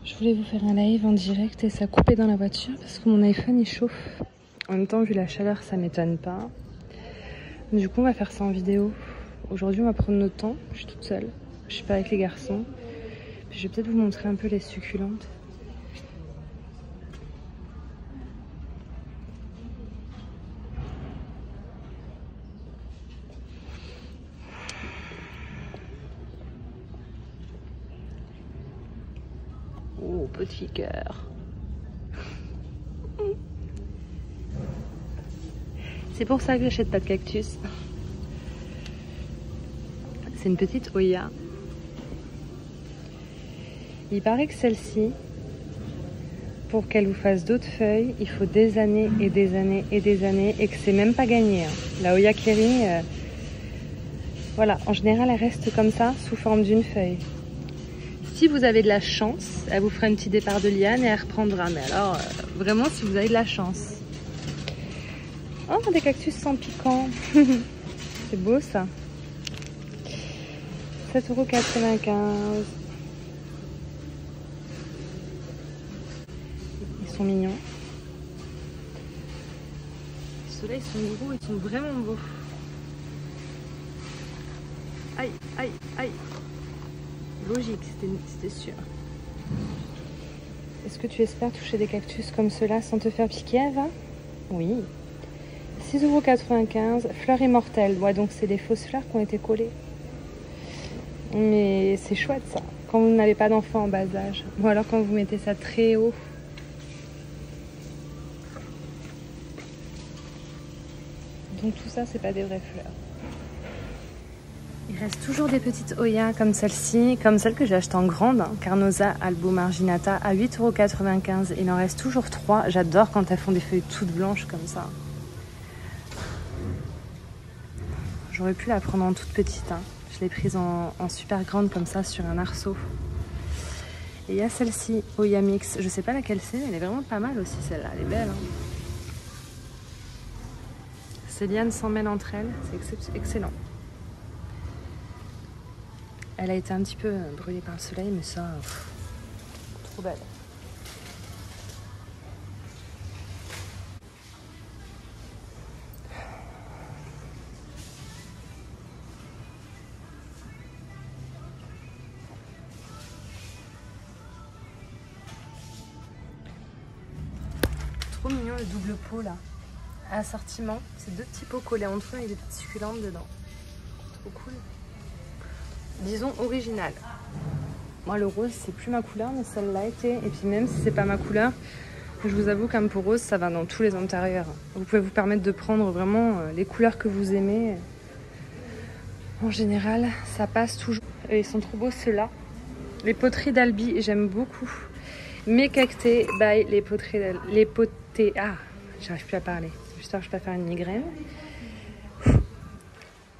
Je voulais vous faire un live en direct et ça coupait dans la voiture parce que mon iPhone il chauffe. En même temps, vu la chaleur, ça m'étonne pas. Du coup, on va faire ça en vidéo. Aujourd'hui, on va prendre notre temps. Je suis toute seule. Je suis pas avec les garçons. Puis, je vais peut-être vous montrer un peu les succulentes. Oh, petit cœur. C'est pour ça que j'achète pas de cactus. C'est une petite Oya. Il paraît que celle-ci, pour qu'elle vous fasse d'autres feuilles, il faut des années et des années et des années et que c'est même pas gagné. Hein. La Oya Keri, voilà, en général, elle reste comme ça, sous forme d'une feuille. Si vous avez de la chance, elle vous fera un petit départ de liane et elle reprendra. Mais alors, vraiment, si vous avez de la chance. Oh, des cactus sans piquant. C'est beau, ça. 7,95 €. Ils sont mignons. Ceux-là, ils sont gros, ils sont vraiment beaux. Aïe, aïe, aïe. Logique, c'était sûr. Est-ce que tu espères toucher des cactus comme ceux-là sans te faire piquer, Eva? Oui. 6,95 €. Fleurs immortelles. Ouais, donc c'est des fausses fleurs qui ont été collées. Mais c'est chouette, ça. Quand vous n'avez pas d'enfant en bas âge. Ou alors quand vous mettez ça très haut. Donc tout ça, c'est pas des vraies fleurs. Il reste toujours des petites Oya comme celle-ci, comme celle que j'ai achetée en grande, hein, Carnosa Albo Marginata à 8,95 €. Il en reste toujours 3. J'adore quand elles font des feuilles toutes blanches comme ça. J'aurais pu la prendre en toute petite. Hein. Je l'ai prise en super grande comme ça sur un arceau. Et il y a celle-ci, Oya Mix. Je sais pas laquelle c'est, mais elle est vraiment pas mal aussi celle-là. Elle est belle. Hein. Ces lianes s'en mêlent entre elles. C'est excellent. Elle a été un petit peu brûlée par le soleil, mais ça, trop belle. Trop mignon le double pot là. Assortiment, c'est 2 petits pots collés entre eux avec des petites succulentes dedans. Trop cool. Disons original. Moi le rose c'est plus ma couleur, mais celle-là était. Et puis même si c'est pas ma couleur, je vous avoue qu'un pot rose ça va dans tous les intérieurs. Vous pouvez vous permettre de prendre vraiment les couleurs que vous aimez. En général ça passe toujours. Et ils sont trop beaux ceux-là. Les poteries d'Albi j'aime beaucoup. Mes cactés by les poteries ah, j'arrive plus à parler. J'espère que je vais pas faire une migraine.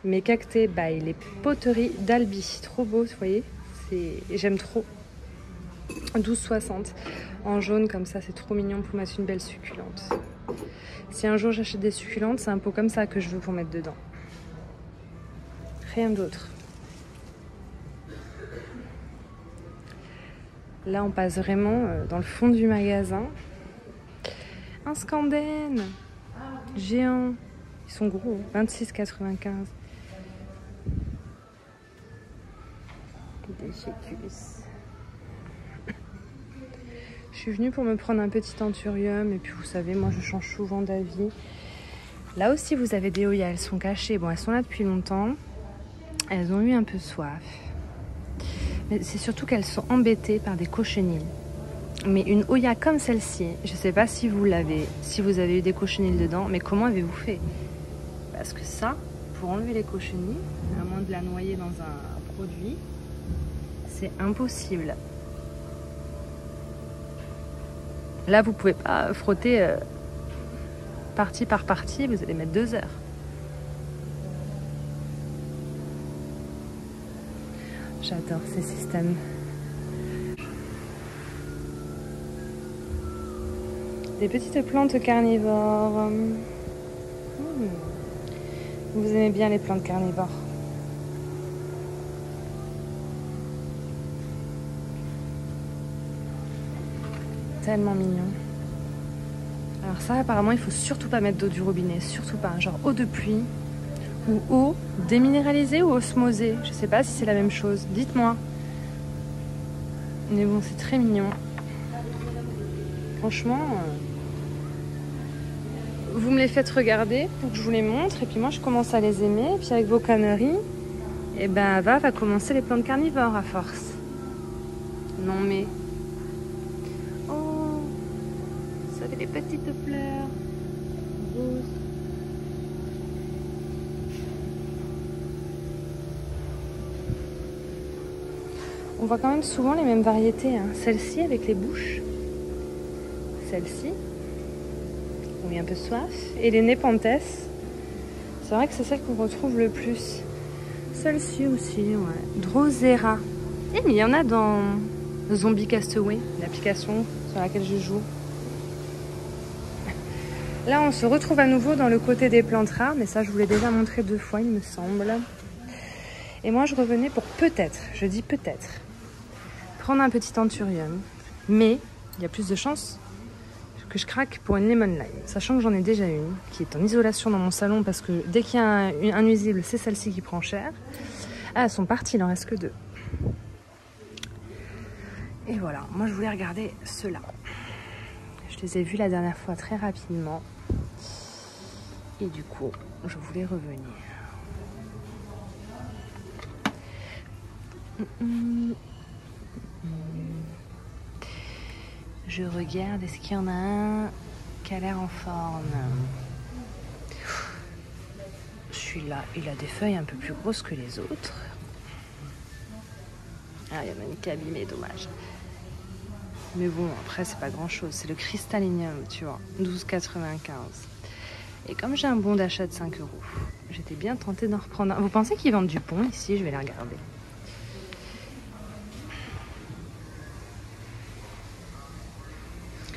Mes cactés by les poteries d'Albi. Trop beau, vous voyez. J'aime trop. 12,60 € en jaune comme ça, c'est trop mignon pour mettre une belle succulente. Si un jour j'achète des succulentes, c'est un pot comme ça que je veux pour mettre dedans. Rien d'autre. Là, on passe vraiment dans le fond du magasin. Un Scandène géant. Ils sont gros, 26,95 €. Des chécus. Je suis venue pour me prendre un petit anthurium. Et puis, vous savez, moi, je change souvent d'avis. Là aussi, vous avez des Oya. Elles sont cachées. Bon, elles sont là depuis longtemps. Elles ont eu un peu soif. Mais c'est surtout qu'elles sont embêtées par des cochenilles. Mais une Oya comme celle-ci, je ne sais pas si vous l'avez, si vous avez eu des cochenilles dedans, mais comment avez-vous fait? Parce que ça, pour enlever les cochenilles, à moins de la noyer dans un produit, c'est impossible. Là, vous ne pouvez pas frotter partie par partie, vous allez mettre 2 heures. J'adore ces systèmes. Des petites plantes carnivores. Vous aimez bien les plantes carnivores. tellement mignon. Alors ça, apparemment, il faut surtout pas mettre d'eau du robinet, surtout pas. Genre eau de pluie ou eau déminéralisée ou osmosée. Je sais pas si c'est la même chose. Dites-moi. Mais bon, c'est très mignon. Franchement, vous me les faites regarder pour que je vous les montre. Et puis moi, je commence à les aimer. Et puis avec vos conneries, et ben Ava va commencer les plantes carnivores à force. Non mais... Oh, ça fait des petites fleurs roses. On voit quand même souvent les mêmes variétés, hein. Celle-ci avec les bouches, celle-ci, oui, un peu soif, et les Nepenthes. C'est vrai que c'est celle qu'on retrouve le plus. Celle-ci aussi, ouais. Drosera. Eh, mais il y en a dans Zombie Castaway, l'application sur laquelle je joue. Là, on se retrouve à nouveau dans le côté des plantes rares, mais ça, je vous l'ai déjà montré 2 fois, il me semble. Et moi, je revenais pour peut-être, je dis peut-être, prendre un petit anthurium. Mais il y a plus de chances que je craque pour une lemon lime, sachant que j'en ai déjà une qui est en isolation dans mon salon parce que dès qu'il y a un nuisible, c'est celle-ci qui prend cher. Ah, elles sont parties, il en reste que 2. Et voilà, moi je voulais regarder ceux-là. Je les ai vus la dernière fois très rapidement. Et du coup, je voulais revenir. Je regarde, est-ce qu'il y en a un qui a l'air en forme? Celui-là, il a des feuilles un peu plus grosses que les autres. Ah, il y en a une qui est abîmée, dommage. Mais bon, après, c'est pas grand-chose. C'est le Crystallinium, tu vois, 12,95. Et comme j'ai un bon d'achat de 5 €, j'étais bien tentée d'en reprendre un. Vous pensez qu'ils vendent du pont ici? Je vais les regarder.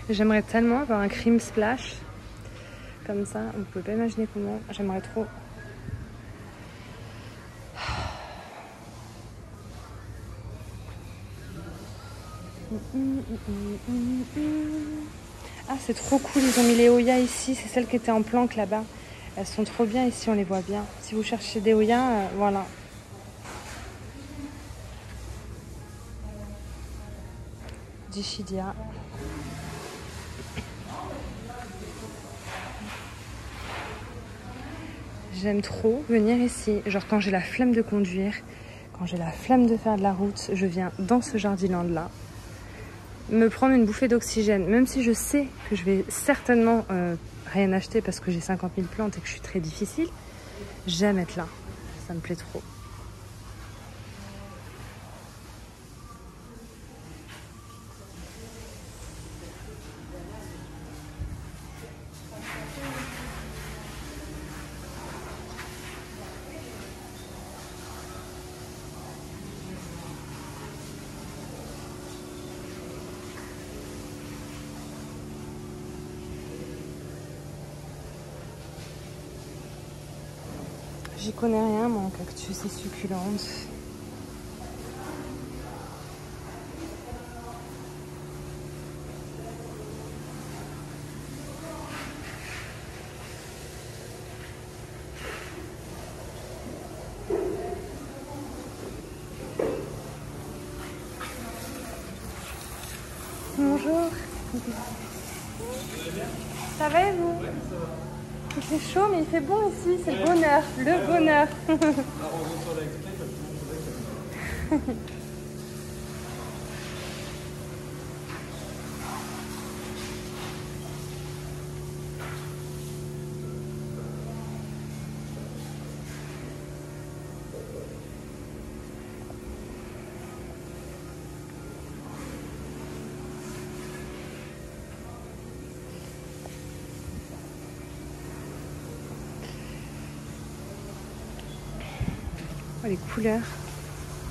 J'aimerais tellement avoir un cream splash comme ça. Vous pouvez pas imaginer comment. J'aimerais trop. Ah, c'est trop cool. Ils ont mis les Hoya ici. C'est celles qui étaient en planque là-bas. Elles sont trop bien ici. On les voit bien. Si vous cherchez des Hoya, voilà. Dichidia. J'aime trop venir ici. Genre quand j'ai la flemme de conduire, quand j'ai la flemme de faire de la route, je viens dans ce Jardiland-là me prendre une bouffée d'oxygène. Même si je sais que je vais certainement rien acheter parce que j'ai 50 000 plantes et que je suis très difficile, j'aime être là. Ça me plaît trop. J'y connais rien, moi, en cactus et succulentes. Bonjour. Ça va et vous? Ouais, ça va. Il fait chaud, mais il fait bon ici, c'est le bonheur, le bonheur. Oh, les couleurs.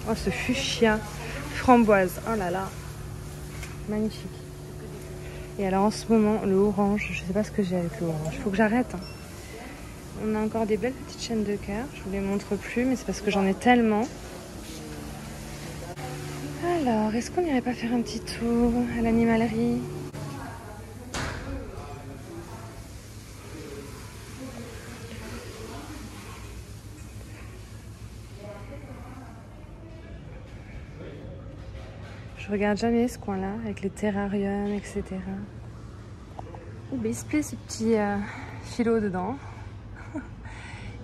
Oh, ce fuchsia framboise. Oh là là. Magnifique. Et alors en ce moment, le orange, je sais pas ce que j'ai avec le orange. Il faut que j'arrête. Hein. On a encore des belles petites chaînes de cœur. Je vous les montre plus, mais c'est parce que j'en ai tellement. Alors, est-ce qu'on n'irait pas faire un petit tour à l'animalerie? Je regarde jamais ce coin-là, avec les terrariums, etc. Oh, ben il se plaît ce petit philo dedans.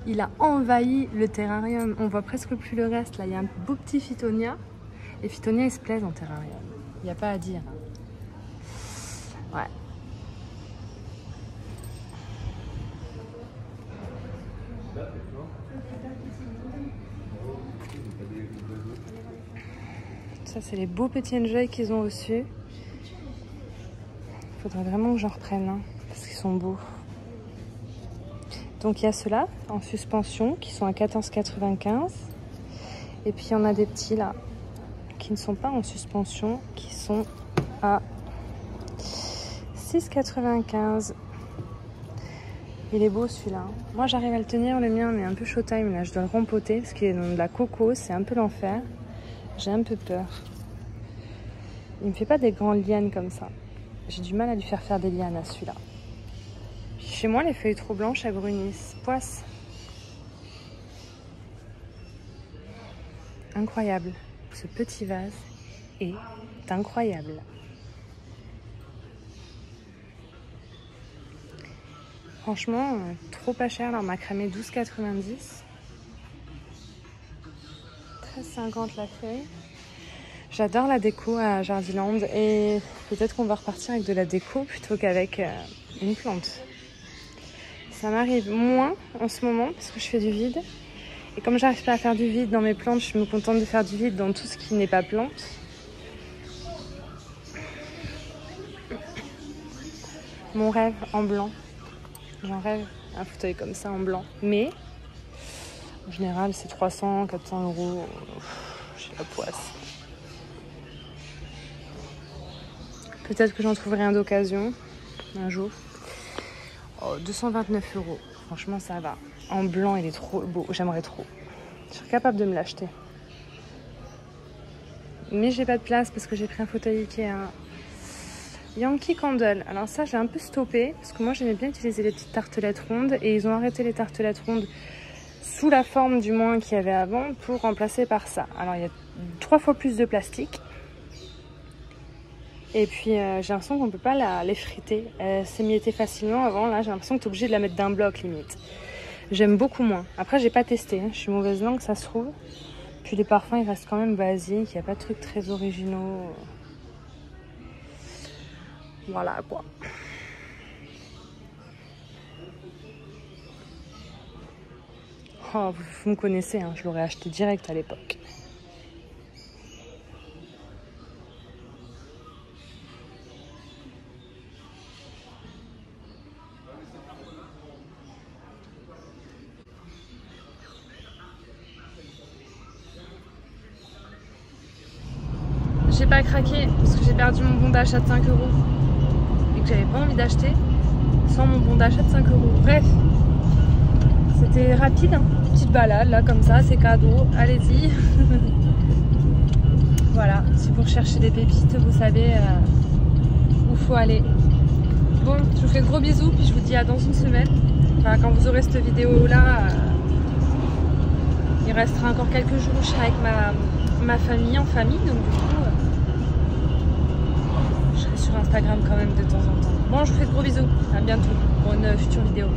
Il a envahi le terrarium. On voit presque plus le reste. Là, il y a un beau petit phytonia. Les phytonias, ils se plaisent en terrarium. Il n'y a pas à dire. Ouais. Ça, c'est les beaux petits enjoy qu'ils ont reçus. Il faudrait vraiment que j'en reprenne, hein, parce qu'ils sont beaux. Donc, il y a ceux-là en suspension qui sont à 14,95 €. Et puis, il y en a des petits là qui ne sont pas en suspension, qui sont à 6,95 €. Il est beau celui-là. Moi, j'arrive à le tenir, le mien, mais un peu showtime là. Je dois le rempoter parce qu'il est dans de la coco, c'est un peu l'enfer. J'ai un peu peur. Il me fait pas des grandes lianes comme ça. J'ai du mal à lui faire des lianes à celui-là. Chez moi, les feuilles trop blanches, elles brunissent. Poisse. Incroyable. Ce petit vase est incroyable. Franchement, trop pas cher. Là, on m'a cramé 12,90 €. 13,50 € la feuille. J'adore la déco à Jardiland et peut-être qu'on va repartir avec de la déco plutôt qu'avec une plante. Ça m'arrive moins en ce moment parce que je fais du vide. Et comme j'arrive pas à faire du vide dans mes plantes, je me contente de faire du vide dans tout ce qui n'est pas plante. Mon rêve en blanc. J'en rêve, un fauteuil comme ça en blanc. Mais en général, c'est 300, 400 €. J'ai la poisse. Peut-être que j'en trouverai un d'occasion un jour. Oh, 229 €. Franchement, ça va. En blanc, il est trop beau. J'aimerais trop. Je serais capable de me l'acheter. Mais j'ai pas de place parce que j'ai pris un fauteuil Ikea. Yankee Candle. Alors ça, j'ai un peu stoppé parce que moi, j'aimais bien utiliser les petites tartelettes rondes et ils ont arrêté les tartelettes rondes sous la forme du moins qu'il y avait avant pour remplacer par ça. Alors, il y a 3 fois plus de plastique. Et puis, j'ai l'impression qu'on ne peut pas l'effriter. Elle s'émiettait facilement avant. Là, j'ai l'impression que tu es obligé de la mettre d'un bloc, limite. J'aime beaucoup moins. Après, j'ai pas testé. Hein. Je suis mauvaise langue, ça se trouve. Puis les parfums, ils restent quand même basiques. Il n'y a pas de trucs très originaux. Voilà, quoi. Oh, vous me connaissez, hein. Je l'aurais acheté direct à l'époque. J'ai pas craqué parce que j'ai perdu mon bon d'achat de 5 € et que j'avais pas envie d'acheter sans mon bon d'achat de 5 €. Bref, c'était rapide, hein. Petite balade là comme ça, c'est cadeau, allez-y. Voilà, si vous recherchez des pépites, vous savez où faut aller. Bon, je vous fais de gros bisous puis je vous dis à dans une semaine. Enfin, quand vous aurez cette vidéo là, il restera encore quelques jours où je serai avec ma famille en famille, donc du coup je serai sur Instagram quand même de temps en temps. Bon, je vous fais de gros bisous, à bientôt pour une future vidéo.